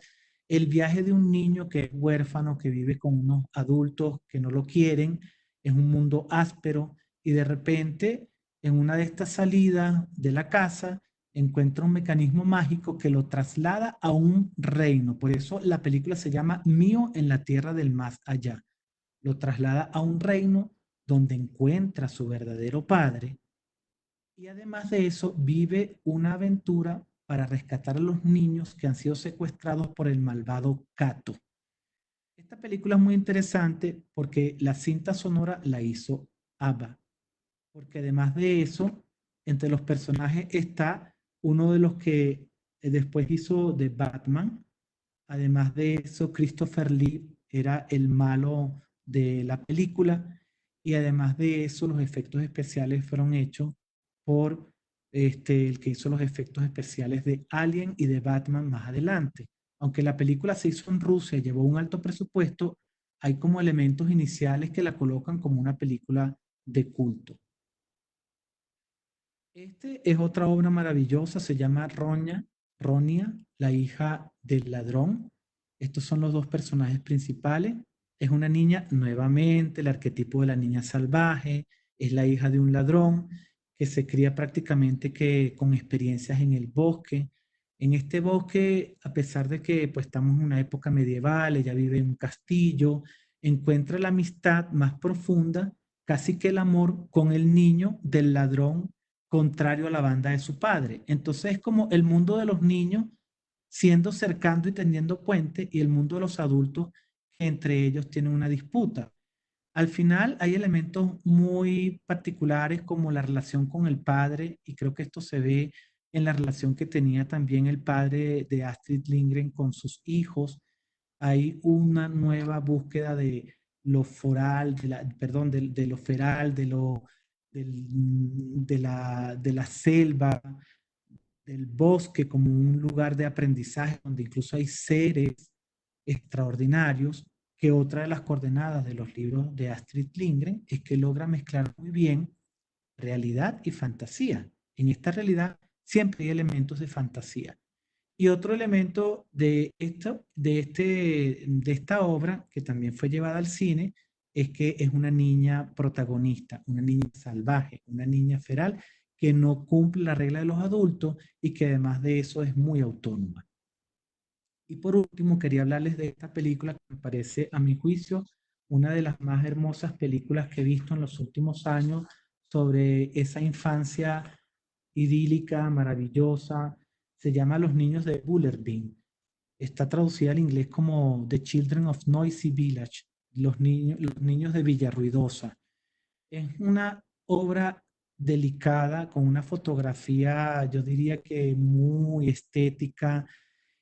el viaje de un niño que es huérfano, que vive con unos adultos que no lo quieren, es un mundo áspero y de repente en una de estas salidas de la casa, encuentra un mecanismo mágico que lo traslada a un reino. Por eso la película se llama Mío en la Tierra del Más Allá. Lo traslada a un reino donde encuentra a su verdadero padre y además de eso vive una aventura para rescatar a los niños que han sido secuestrados por el malvado Kato. Esta película es muy interesante porque la cinta sonora la hizo ABBA, porque además de eso, entre los personajes está uno de los que después hizo de Batman. Además de eso, Christopher Lee era el malo de la película y además de eso, los efectos especiales fueron hechos por el que hizo los efectos especiales de Alien y de Batman más adelante. Aunque la película se hizo en Rusia, llevó un alto presupuesto, hay como elementos iniciales que la colocan como una película de culto. Este es otra obra maravillosa, se llama Ronia, la hija del ladrón. Estos son los dos personajes principales. Es una niña, nuevamente, el arquetipo de la niña salvaje, es la hija de un ladrón que se cría prácticamente que con experiencias en el bosque. En este bosque, a pesar de que pues, estamos en una época medieval, ella vive en un castillo, encuentra la amistad más profunda, casi que el amor con el niño del ladrón contrario a la banda de su padre. Entonces es como el mundo de los niños siendo cercano y tendiendo puente y el mundo de los adultos que entre ellos tienen una disputa. Al final hay elementos muy particulares como la relación con el padre y creo que esto se ve en la relación que tenía también el padre de Astrid Lindgren con sus hijos. Hay una nueva búsqueda de lo foral, perdón, de lo feral, de la selva, del bosque como un lugar de aprendizaje donde incluso hay seres extraordinarios, que otra de las coordenadas de los libros de Astrid Lindgren es que logra mezclar muy bien realidad y fantasía. En esta realidad siempre hay elementos de fantasía. Y otro elemento de esta obra, que también fue llevada al cine, es que es una niña protagonista, una niña salvaje, una niña feral que no cumple la regla de los adultos y que además de eso es muy autónoma. Y por último, quería hablarles de esta película que me parece, a mi juicio, una de las más hermosas películas que he visto en los últimos años sobre esa infancia idílica, maravillosa. Se llama Los niños de Bullerbyn. está traducida al inglés como The Children of Noisy Village, los niños de Villa Ruidosa. Es una obra delicada, con una fotografía, yo diría que muy estética.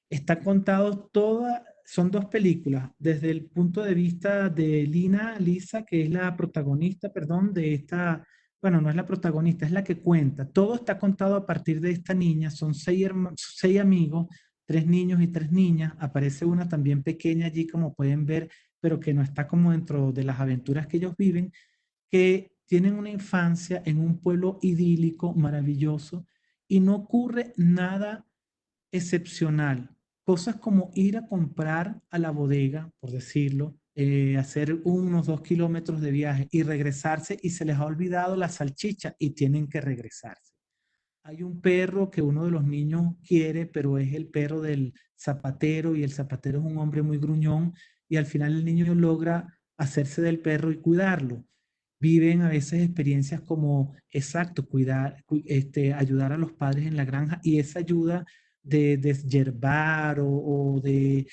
Está contado toda, son dos películas, desde el punto de vista de Lisa, que es la protagonista, perdón, de esta, bueno, no es la protagonista, es la que cuenta. Todo está contado a partir de esta niña, son seis amigos, tres niños y tres niñas. Aparece una también pequeña allí, como pueden ver, pero que no está como dentro de las aventuras que ellos viven, que tienen una infancia en un pueblo idílico, maravilloso, y no ocurre nada excepcional. Cosas como ir a comprar a la bodega, por decirlo, hacer unos 2 kilómetros de viaje y regresarse y se les ha olvidado la salchicha y tienen que regresarse. Hay un perro que uno de los niños quiere, pero es el perro del zapatero y el zapatero es un hombre muy gruñón y al final el niño logra hacerse del perro y cuidarlo. Viven a veces experiencias como, exacto, ayudar a los padres en la granja y esa ayuda de deshiervar o de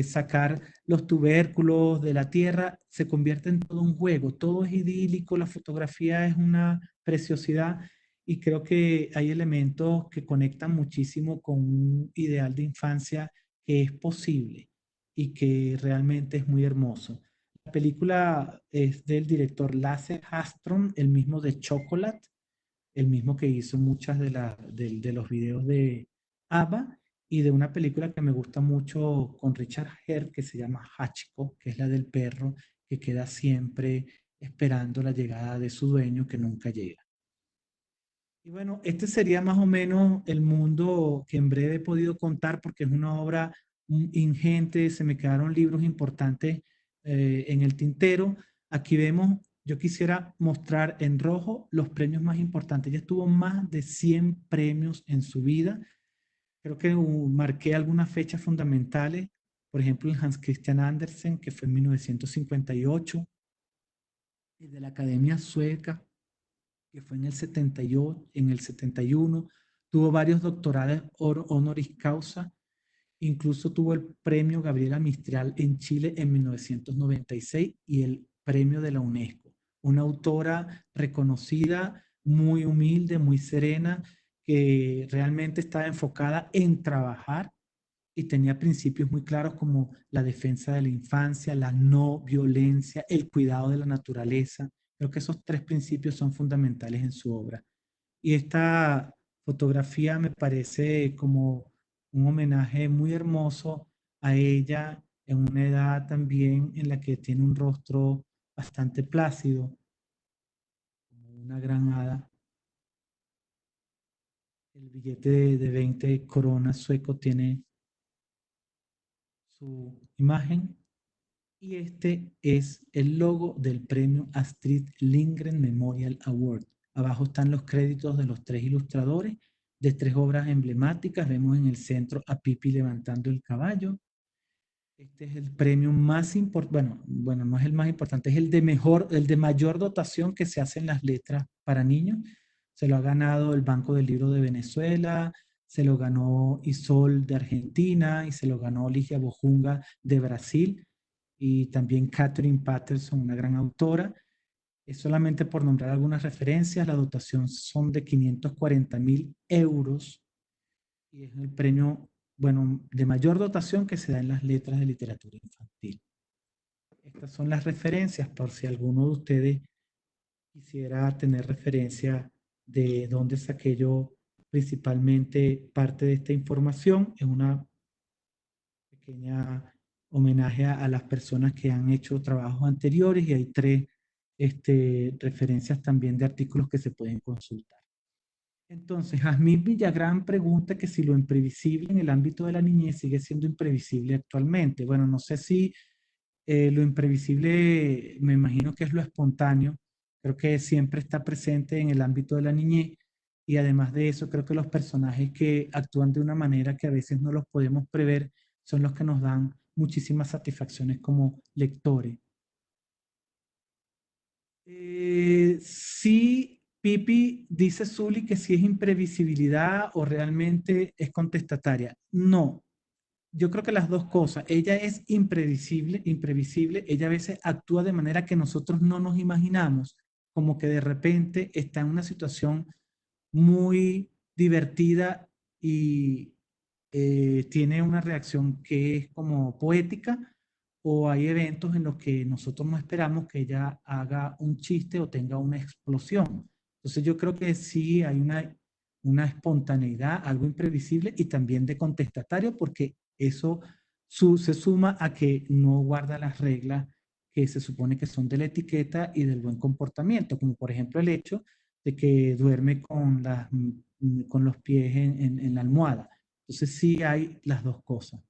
sacar los tubérculos de la tierra se convierte en todo un juego. Todo es idílico, la fotografía es una preciosidad y creo que hay elementos que conectan muchísimo con un ideal de infancia que es posible y que realmente es muy hermoso. La película es del director Lasse Hallström, el mismo de Chocolate, el mismo que hizo muchas de los videos de ABBA y de una película que me gusta mucho con Richard Gere que se llama Hachiko, que es la del perro que queda siempre esperando la llegada de su dueño que nunca llega. Y bueno, este sería más o menos el mundo que en breve he podido contar porque es una obra ingente, se me quedaron libros importantes en el tintero. Aquí vemos, yo quisiera mostrar en rojo los premios más importantes. Ella tuvo más de 100 premios en su vida. Creo que marqué algunas fechas fundamentales, por ejemplo, el Hans Christian Andersen, que fue en 1958, y de la Academia Sueca que fue en el 78, en el 71, tuvo varios doctorados honoris causa, incluso tuvo el premio Gabriela Mistral en Chile en 1996 y el premio de la UNESCO. Una autora reconocida, muy humilde, muy serena, que realmente estaba enfocada en trabajar y tenía principios muy claros como la defensa de la infancia, la no violencia, el cuidado de la naturaleza. Creo que esos tres principios son fundamentales en su obra. Y esta fotografía me parece como un homenaje muy hermoso a ella en una edad también en la que tiene un rostro bastante plácido, como una gran hada. El billete de 20 coronas sueco tiene su imagen. Y este es el logo del premio Astrid Lindgren Memorial Award. Abajo están los créditos de los tres ilustradores de tres obras emblemáticas. Vemos en el centro a Pippi levantando el caballo. Este es el premio más importante, bueno, no es el más importante, es el de mayor dotación que se hace en las letras para niños. Se lo ha ganado el Banco del Libro de Venezuela, se lo ganó ISOL de Argentina y se lo ganó Ligia Bojunga de Brasil y también Catherine Patterson, una gran autora. Es solamente por nombrar algunas referencias, la dotación son de 540.000 euros y es el premio, bueno, de mayor dotación que se da en las letras de literatura infantil. Estas son las referencias por si alguno de ustedes quisiera tener referencia de dónde saqué yo principalmente parte de esta información. Es una pequeña homenaje a las personas que han hecho trabajos anteriores y hay tres referencias también de artículos que se pueden consultar. Entonces, Jazmín Villagrán pregunta que si lo imprevisible en el ámbito de la niñez sigue siendo imprevisible actualmente. Bueno, no sé si lo imprevisible, me imagino que es lo espontáneo. Creo que siempre está presente en el ámbito de la niñez y además de eso, creo que los personajes que actúan de una manera que a veces no los podemos prever son los que nos dan muchísimas satisfacciones como lectores. Sí, Pipi, dice Zully que si es imprevisibilidad o realmente es contestataria. No, yo creo que las dos cosas. Ella es imprevisible. Ella a veces actúa de manera que nosotros no nos imaginamos, como que de repente está en una situación muy divertida y tiene una reacción que es como poética, o hay eventos en los que nosotros no esperamos que ella haga un chiste o tenga una explosión. Entonces yo creo que sí hay una espontaneidad, algo imprevisible y también de contestatario, porque eso se suma a que no guarda las reglas que se supone que son de la etiqueta y del buen comportamiento, como por ejemplo el hecho de que duerme con los pies en la almohada. Entonces sí hay las dos cosas.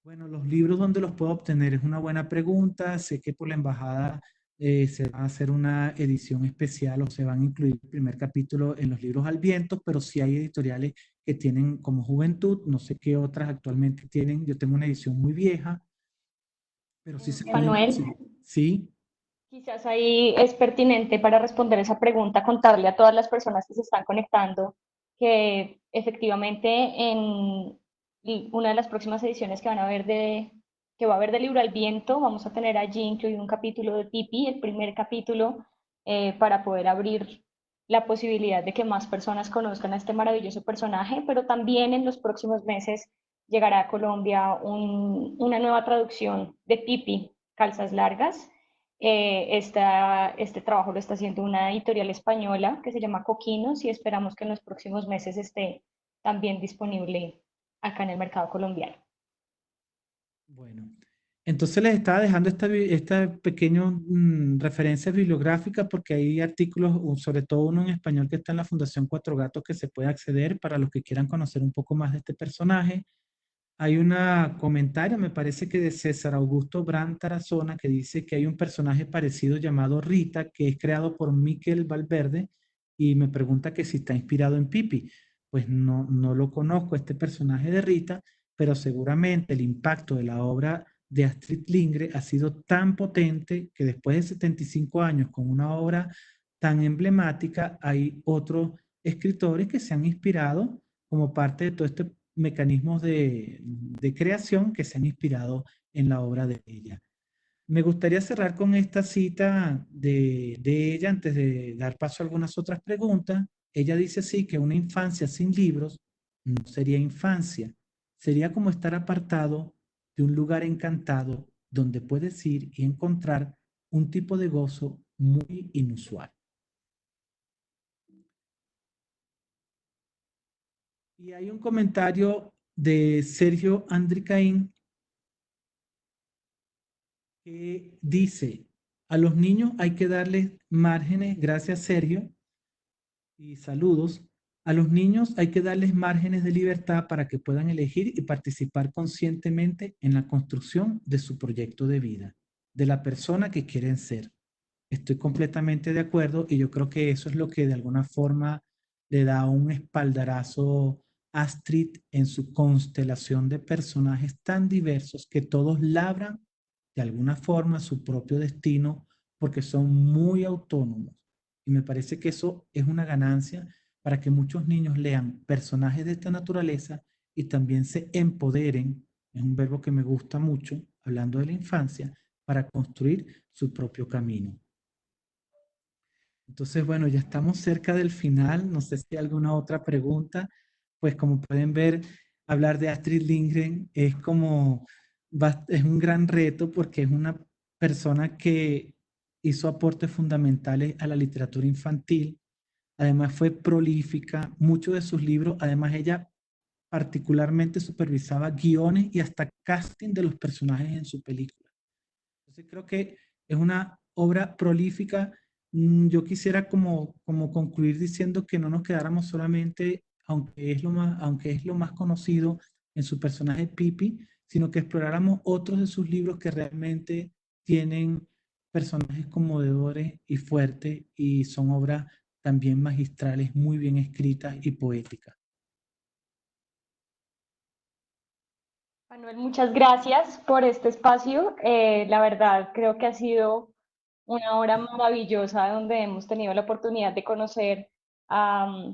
Bueno, los libros donde los puedo obtener es una buena pregunta. Sé que por la embajada se va a hacer una edición especial o se van a incluir el primer capítulo en los libros al viento, pero sí hay editoriales que tienen como Juventud, no sé qué otras actualmente tienen. Yo tengo una edición muy vieja, pero sí se pueden Manuel, conseguir. Sí, quizás ahí es pertinente para responder esa pregunta contarle a todas las personas que se están conectando que efectivamente en una de las próximas ediciones que van a ver que va a haber de Libro al Viento, vamos a tener allí incluido un capítulo de Pipi, el primer capítulo, para poder abrir la posibilidad de que más personas conozcan a este maravilloso personaje, pero también en los próximos meses llegará a Colombia una nueva traducción de Pipi, Calzas Largas. Este trabajo lo está haciendo una editorial española que se llama Coquinos y esperamos que en los próximos meses esté también disponible acá en el mercado colombiano. bueno. Entonces les estaba dejando esta pequeña referencia bibliográfica porque hay artículos, sobre todo uno en español que está en la Fundación Cuatro Gatos que se puede acceder para los que quieran conocer un poco más de este personaje. Hay un comentario, me parece que de César Augusto Brand Tarazona, que dice que hay un personaje parecido llamado Rita, que es creado por Miquel Valverde, y me pregunta que si está inspirado en Pipi. Pues no, no lo conozco, este personaje de Rita, pero seguramente el impacto de la obra de Astrid Lindgren ha sido tan potente que después de 75 años con una obra tan emblemática, hay otros escritores que se han inspirado como parte de todo este mecanismos de creación que se han inspirado en la obra de ella. Me gustaría cerrar con esta cita de ella antes de dar paso a algunas otras preguntas. Ella dice así que una infancia sin libros no sería infancia, sería como estar apartado de un lugar encantado donde puedes ir y encontrar un tipo de gozo muy inusual. Y hay un comentario de Sergio Andricaín que dice, a los niños hay que darles márgenes, gracias Sergio, y saludos, a los niños hay que darles márgenes de libertad para que puedan elegir y participar conscientemente en la construcción de su proyecto de vida, de la persona que quieren ser. Estoy completamente de acuerdo y yo creo que eso es lo que de alguna forma le da un espaldarazo a Astrid en su constelación de personajes tan diversos que todos labran de alguna forma su propio destino porque son muy autónomos. Y me parece que eso es una ganancia para que muchos niños lean personajes de esta naturaleza y también se empoderen, es un verbo que me gusta mucho, hablando de la infancia, para construir su propio camino. Entonces, bueno, ya estamos cerca del final. No sé si hay alguna otra pregunta. Pues como pueden ver, hablar de Astrid Lindgren es como, es un gran reto porque es una persona que hizo aportes fundamentales a la literatura infantil. Además fue prolífica. Muchos de sus libros, además ella particularmente supervisaba guiones y hasta casting de los personajes en su película. Entonces creo que es una obra prolífica. Yo quisiera como concluir diciendo que no nos quedáramos solamente, aunque es lo más conocido en su personaje Pipi, sino que exploráramos otros de sus libros que realmente tienen personajes conmovedores y fuertes y son obras también magistrales, muy bien escritas y poéticas. Manuel, muchas gracias por este espacio. La verdad, creo que ha sido una hora maravillosa donde hemos tenido la oportunidad de conocer a,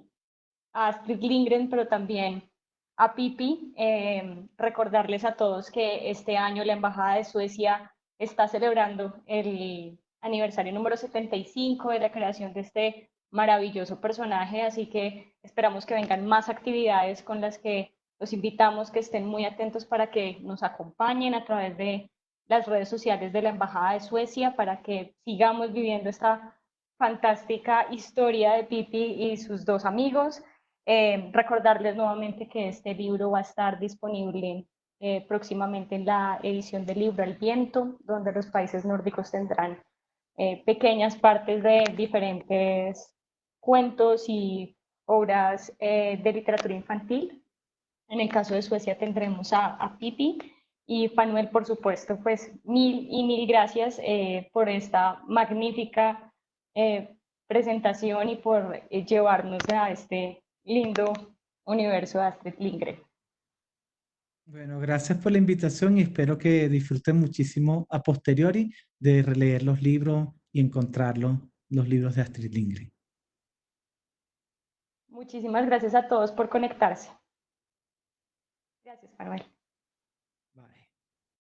a Astrid Lindgren, pero también a Pipi, recordarles a todos que este año la Embajada de Suecia está celebrando el aniversario número 75 de la creación de este maravilloso personaje, así que esperamos que vengan más actividades con las que los invitamos, que estén muy atentos para que nos acompañen a través de las redes sociales de la Embajada de Suecia para que sigamos viviendo esta fantástica historia de Pipi y sus dos amigos. Recordarles nuevamente que este libro va a estar disponible próximamente en la edición del libro Al Viento, donde los países nórdicos tendrán pequeñas partes de diferentes cuentos y obras de literatura infantil. En el caso de Suecia tendremos a Pipi y Fanuel, por supuesto, pues mil y mil gracias por esta magnífica eh, presentación y por llevarnos a este lindo universo de Astrid Lindgren. Bueno, gracias por la invitación y espero que disfruten muchísimo a posteriori de releer los libros y encontrarlos, los libros de Astrid Lindgren. Muchísimas gracias a todos por conectarse. Gracias, Manuel.